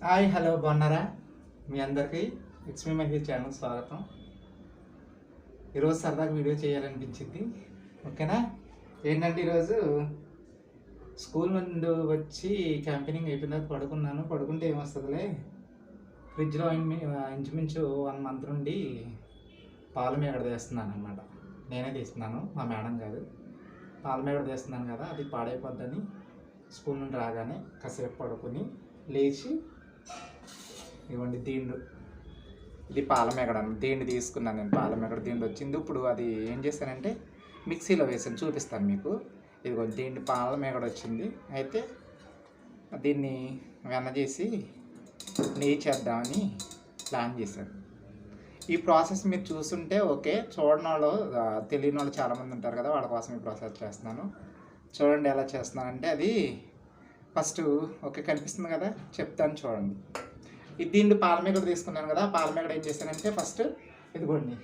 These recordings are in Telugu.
హాయ్ హలో బాగున్నారా? మీ అందరికీ ఇట్స్ మీ మహేష్ ఛానల్ స్వాగతం. ఈరోజు సరదాగా వీడియో చేయాలనిపించింది. ఓకేనా? ఏంటంటే ఈరోజు స్కూల్ నుండి వచ్చి క్యాంపెయినింగ్ అయిపోయిన తర్వాత పడుకుంటే ఏమొస్తుందిలే, ఫ్రిడ్జ్లో ఇంచుమించు 1 మంత్ నుండి పాల మీగడ తీస్తున్నాను అనమాట. నేనే తీస్తున్నాను, మా మేడం కాదు. పాల మీగడ తీస్తున్నాను కదా, అది పాడైపోద్దని స్కూల్ నుండి రాగానే కాసేపు పడుకొని లేచి ఇవ్వండి దీండు, ఇది పాలమేగడ. దీన్ని తీసుకున్నాను నేను, పాలమేగడ దీండు వచ్చింది. ఇప్పుడు అది ఏం చేశానంటే మిక్సీలో వేసాను, చూపిస్తాను మీకు. ఇదిగో దీండి పాలమేగడ వచ్చింది. అయితే దీన్ని వెన్న చేసి నెయ్యి చేద్దామని ప్లాన్ చేశాను. ఈ ప్రాసెస్ మీరు చూస్తుంటే ఓకే, చూడని వాళ్ళు తెలియని వాళ్ళు చాలామంది ఉంటారు కదా, వాళ్ళ కోసం ఈ ప్రాసెస్ చేస్తున్నాను. చూడండి ఎలా చేస్తున్నానంటే, అది ఫస్ట్ ఓకే కనిపిస్తుంది కదా, చెప్తాను చూడండి. దీన్ని పాలమేగడ తీసుకున్నాను కదా, పాలమేగడ ఏం చేశానంటే ఫస్ట్ ఇదిగోండి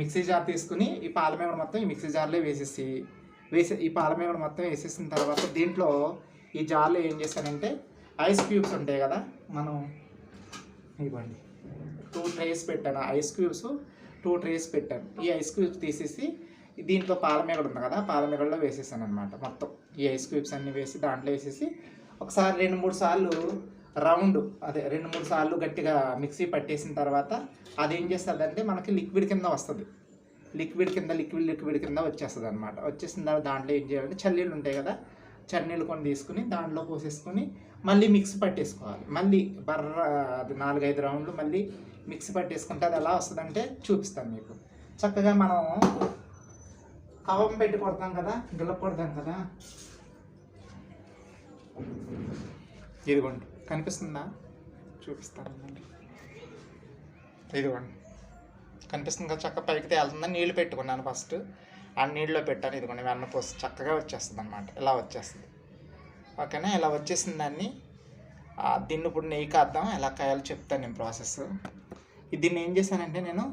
మిక్సీ జార్ తీసుకుని ఈ పాలమేగడ మొత్తం ఈ మిక్సీ జార్లో ఈ పాలమేగడ మొత్తం వేసేసిన తర్వాత దీంట్లో ఈ జార్లో ఏం చేశానంటే ఐస్ క్యూబ్స్ ఉంటాయి కదా, మనం ఇవ్వండి 2 ట్రేస్ పెట్టాను, ఐస్ క్యూబ్స్ 2 ట్రేస్ పెట్టాను. ఈ ఐస్ క్యూబ్స్ తీసేసి దీంట్లో పాలమేగడ ఉంది కదా, పాలమేగడలో వేసేసాను అనమాట. మొత్తం ఈ ఐస్ క్యూబ్స్ అన్నీ వేసి దాంట్లో వేసేసి ఒకసారి 2-3 సార్లు రౌండ్, అదే 2-3 సార్లు గట్టిగా మిక్సీ పట్టేసిన తర్వాత అది ఏం చేస్తుందంటే మనకి లిక్విడ్ కింద వస్తుంది. లిక్విడ్ కింద వచ్చేస్తుంది అనమాట. వచ్చేసిన తర్వాత దాంట్లో ఏం చేయాలంటే చల్లీళ్ళు ఉంటాయి కదా, చన్నీళ్ళు కొన్ని తీసుకుని దాంట్లో పోసేసుకొని మళ్ళీ మిక్సీ పట్టేసుకోవాలి. మళ్ళీ అది 4-5 రౌండ్లు మళ్ళీ మిక్సీ పట్టేసుకుంటే అది ఎలా వస్తుందంటే చూపిస్తాను మీకు. చక్కగా మనం కవం పెట్టి కొడతాం కదా, గిల్ల కొడతాం కదా, ఇదిగోండి కనిపిస్తుందా, చూపిస్తాను. ఇదిగోండి కనిపిస్తుంది కదా, చక్కగా పైకి తేలుతుందా. నీళ్ళు పెట్టుకున్నాను ఫస్ట్, ఆ నీళ్ళలో పెట్టాను. ఇదిగోండి వెన్న పోసి చక్కగా వచ్చేస్తుంది అనమాట, ఇలా వచ్చేస్తుంది. ఓకేనా? ఇలా వచ్చేసిన దీన్ని ఇప్పుడు నెయ్యి కాద్దాం, ఎలా కాయాలో చెప్తాను నేను ప్రాసెస్. దీన్ని ఏం చేశానంటే నేను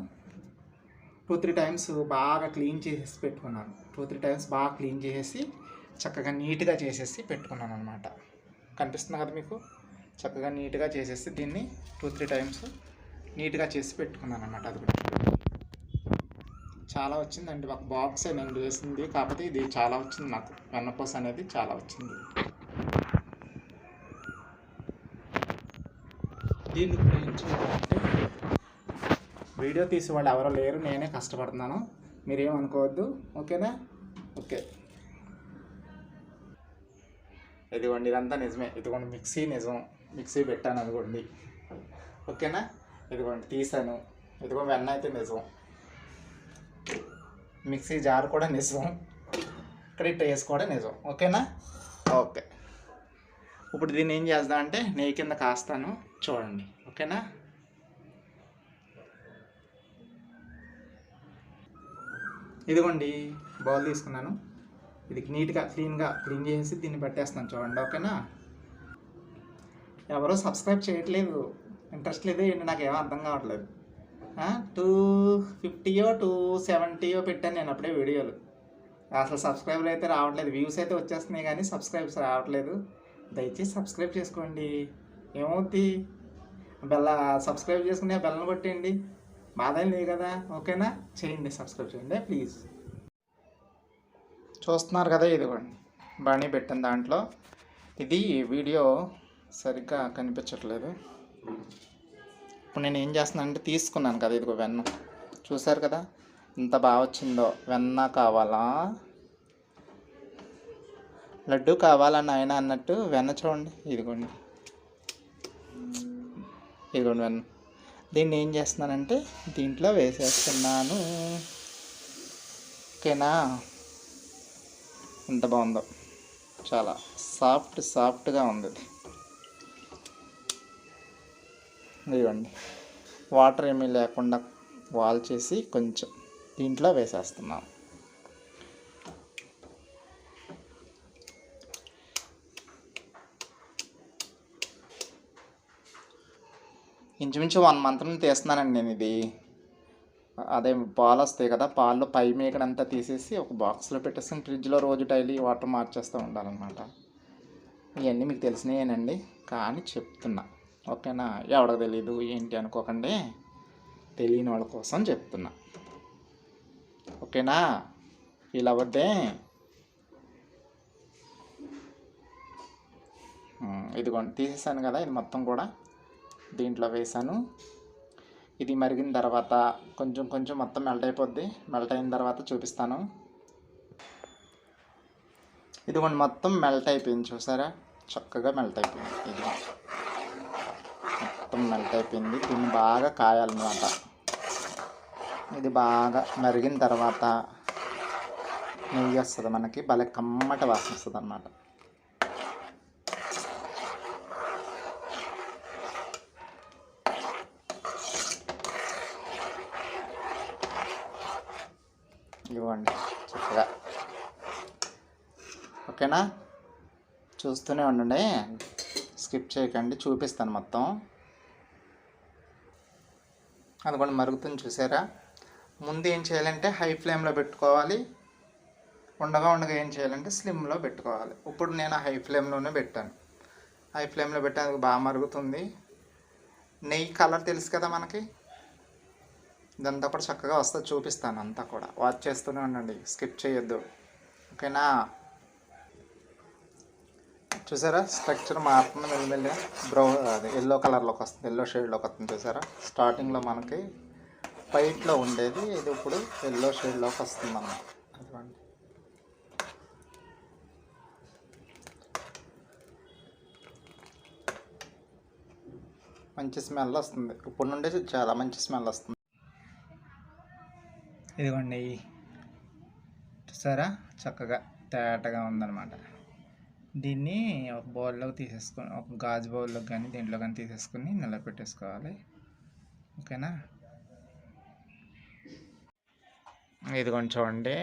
2-3 టైమ్స్ బాగా క్లీన్ చేసేసి పెట్టుకున్నాను. 2-3 టైమ్స్ బాగా క్లీన్ చేసేసి చక్కగా నీట్గా చేసేసి పెట్టుకున్నాను అనమాట. కనిపిస్తుంది కదా మీకు, చక్కగా నీట్గా చేసేసి దీన్ని 2-3 టైమ్స్ నీట్గా చేసి పెట్టుకున్నాను అనమాట. అది కూడా చాలా వచ్చిందండి, ఒక బాక్సే నేను వేసింది, కాకపోతే ఇది చాలా వచ్చింది నాకు. వెన్నపూస అనేది చాలా వచ్చింది. దీన్ని ఏం చేయాలంటే, వీడియో తీసేవాళ్ళు ఎవరో లేరు, నేనే కష్టపడుతున్నాను, మీరేమనుకోవద్దు. ఓకేనా? ఓకే. ఇదిగోండి ఇదంతా నిజమే. ఇదిగోండి మిక్సీ నిజం, మిక్సీ పెట్టాను అనుకోండి. ఓకేనా? ఇదిగోండి తీసాను. ఇదిగో వెన్న అయితే నిజం, మిక్సీ జార్ కూడా నిజం, ఇక్కడ ట్రేస్ కూడా నిజం. ఓకేనా? ఓకే. ఇప్పుడు దీన్ని ఏం చేద్దాం అంటే నెయ్యి కింద కాస్తాను, చూడండి. ఓకేనా? ఇదిగోండి బౌల్ తీసుకున్నాను, ఇది నీట్గా క్లీన్ చేసి దీన్ని పెట్టేస్తున్నాను, చూడండి. ఓకేనా? ఎవరో సబ్స్క్రైబ్ చేయట్లేదు, ఇంట్రెస్ట్ లేదు ఏంటి, నాకేమో అర్థం కావట్లేదు. 250 270 పెట్టాను నేను అప్పుడే వీడియోలు, అసలు సబ్స్క్రైబర్లు అయితే రావట్లేదు. వ్యూస్ అయితే వచ్చేస్తున్నాయి కానీ సబ్స్క్రైబ్స్ రావట్లేదు. దయచేసి సబ్స్క్రైబ్ చేసుకోండి, ఏమవుద్ది, సబ్స్క్రైబ్ చేసుకుని బెల్లను కొట్టేయండి, బాధ లేదు కదా. ఓకేనా? చేయండి, సబ్స్క్రైబ్ చేయండి ప్లీజ్. చూస్తున్నారు కదా, ఇదిగోండి బాణీ పెట్టిన దాంట్లో. ఇది వీడియో సరిగ్గా కనిపించట్లేదు. ఇప్పుడు నేను ఏం చేస్తున్నానంటే తీసుకున్నాను కదా, ఇదిగో వెన్న, చూసారు కదా ఎంత బాగా వచ్చిందో. వెన్న కావాలా, లడ్డు కావాలని ఆయన అన్నట్టు వెన్న చూడండి. ఇదిగోండి వెన్న. దీన్ని ఏం చేస్తున్నానంటే దీంట్లో వేసేస్తున్నాను. ఓకేనా? ఎంత బాగుందో, చాలా సాఫ్ట్గా ఉంది. ఇదిగోండి వాటర్ ఏమీ లేకుండా వాల్ చేసి కొంచెం దీంట్లో వేసేస్తున్నాం. ఇంచుమించు 1 మంత్ నుండి తీస్తున్నానండి నేను. ఇది అదే పాలు వస్తాయి కదా, పాలు పై మేకడంతా తీసేసి ఒక బాక్స్లో పెట్టేసుకుని ఫ్రిడ్జ్లో రోజు డైలీ వాటర్ మార్చేస్తూ ఉండాలన్నమాట. ఇవన్నీ మీకు తెలిసినాయేనండి, కానీ చెప్తున్నా. ఓకేనా? ఎవరికి తెలీదు ఏంటి అనుకోకండి, తెలియని వాళ్ళ కోసం చెప్తున్నా. ఓకేనా? ఫీల్ అవ్వద్దే. ఇదిగోండి తీసేసాను కదా, ఇది మొత్తం కూడా దీంట్లో వేసాను. ఇది మరిగిన తర్వాత కొంచెం కొంచెం మొత్తం మెల్ట్ అయిపోద్ది. మెల్ట్ అయిన తర్వాత చూపిస్తాను. ఇదిగోండి మొత్తం మెల్ట్ అయిపోయింది, చూసారా? చక్కగా మెల్ట్ అయిపోయింది. ఇది మొత్తం మెల్ట్ అయిపోయింది. దీన్ని బాగా కాయాలన్నమాట. ఇది బాగా మరిగిన తర్వాత నెయ్యి వస్తుంది మనకి, భలే కమ్మటి వాసన వస్తుంది అన్నమాట. ఇవ్వండి చక్కగా. ఓకేనా? చూస్తూనే ఉండండి, స్కిప్ చేయకండి, చూపిస్తాను మొత్తం. అది కూడా మరుగుతుంది, చూసారా? ముందు ఏం చేయాలంటే హై ఫ్లేమ్లో పెట్టుకోవాలి, ఉండగా ఏం చేయాలంటే స్లిమ్లో పెట్టుకోవాలి. ఇప్పుడు నేను హై ఫ్లేమ్లోనే పెట్టాను. హై ఫ్లేమ్లో పెట్టాను, బాగా మరుగుతుంది. నెయ్యి కలర్ తెలుసు కదా మనకి, ఇదంతా కూడా చక్కగా వస్తుంది, చూపిస్తాను అంతా కూడా. వాచ్ చేస్తూనే ఉండండి, స్కిప్ చేయొద్దు. ఓకేనా? చూసారా స్ట్రక్చర్ మారుతుంది మెల్లిమెల్లిగా, అది ఎల్లో కలర్లోకి వస్తుంది, ఎల్లో షేడ్లోకి వస్తుంది. చూసారా? స్టార్టింగ్లో మనకి వైట్లో ఉండేది, ఇది ఇప్పుడు ఎల్లో షేడ్లోకి వస్తుంది అన్నమాట. అదిగోండి. మంచి స్మెల్ వస్తుంది, ఇప్పుడు నుండి చాలా మంచి స్మెల్ వస్తుంది. ఇదిగోండి, చూసారా? చక్కగా తేటగా ఉందన్నమాట. దీన్ని ఒక బౌల్లోకి తీసేసుకొని, ఒక గాజు బౌల్లోకి కానీ దీంట్లో కానీ తీసేసుకొని నిలబెట్టేసుకోవాలి. ఓకేనా? ఇదిగోండి చూడండి,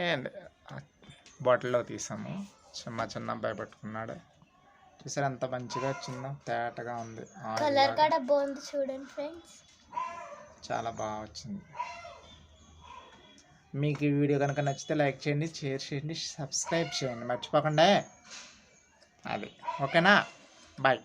బాటిల్లో తీసాము. మా చిన్న అబ్బాయి పట్టుకున్నాడు. చూసారా ఎంత మంచిగా వచ్చిందో, తేటగా ఉంది. కలర్ కూడా బాగుంది చూడండి ఫ్రెండ్స్, చాలా బాగా వచ్చింది. మీకు ఈ వీడియో కనుక నచ్చితే లైక్ చేయండి, షేర్ చేయండి, సబ్స్క్రైబ్ చేయండి మర్చిపోకండి. అది ఓకేనా? బాయ్.